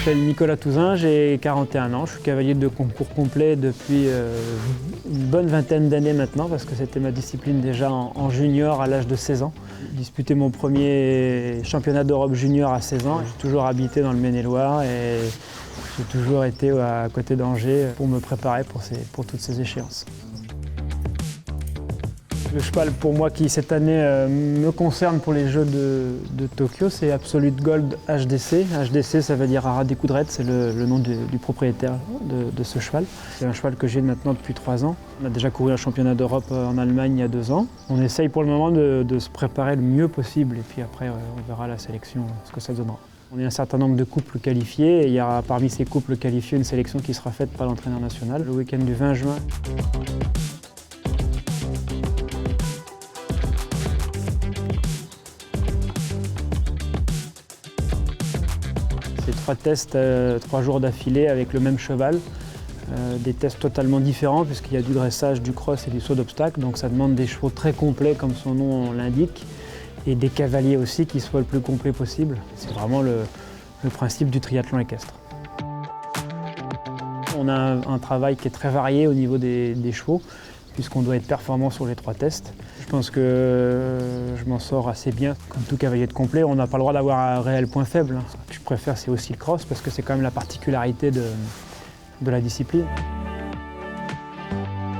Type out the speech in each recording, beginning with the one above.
m'appelle Nicolas Touzin, j'ai 41 ans, je suis cavalier de concours complet depuis une bonne vingtaine d'années maintenant parce que c'était ma discipline déjà en junior à l'âge de 16 ans. J'ai disputé mon premier championnat d'Europe junior à 16 ans. J'ai toujours habité dans le Maine-et-Loire et j'ai toujours été à côté d'Angers pour me préparer pour toutes ces échéances. Le cheval pour moi qui cette année me concerne pour les Jeux de Tokyo, c'est Absolute Gold HDC. HDC ça veut dire Harady Coudrette, c'est le nom du propriétaire de ce cheval. C'est un cheval que j'ai maintenant depuis 3 ans. On a déjà couru un championnat d'Europe en Allemagne il y a 2 ans. On essaye pour le moment de se préparer le mieux possible et puis après on verra la sélection, ce que ça donnera. On est un certain nombre de couples qualifiés et il y aura parmi ces couples qualifiés une sélection qui sera faite par l'entraîneur national le week-end du 20 juin. C'est 3 tests, 3 jours d'affilée avec le même cheval. Des tests totalement différents puisqu'il y a du dressage, du cross et du saut d'obstacle. Donc ça demande des chevaux très complets comme son nom l'indique et des cavaliers aussi qui soient le plus complets possible. C'est vraiment le principe du triathlon équestre. On a un travail qui est très varié au niveau des chevaux puisqu'on doit être performant sur les 3 tests. Je pense que je m'en sors assez bien. Comme tout cavalier de complet, on n'a pas le droit d'avoir un réel point faible. Ce que je préfère, c'est aussi le cross parce que c'est quand même la particularité de la discipline.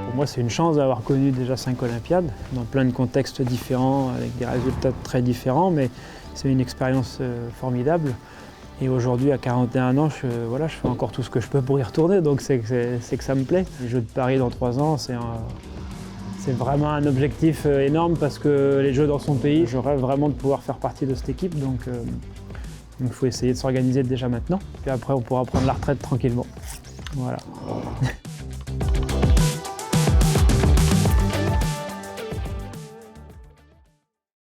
Pour moi, c'est une chance d'avoir connu déjà 5 Olympiades dans plein de contextes différents, avec des résultats très différents, mais c'est une expérience formidable. Et aujourd'hui, à 41 ans, je fais encore tout ce que je peux pour y retourner, donc c'est que ça me plaît. Les Jeux de Paris dans 3 ans, c'est vraiment un objectif énorme parce que les Jeux dans son pays, je rêve vraiment de pouvoir faire partie de cette équipe, donc il faut essayer de s'organiser déjà maintenant. Puis après, on pourra prendre la retraite tranquillement. Voilà.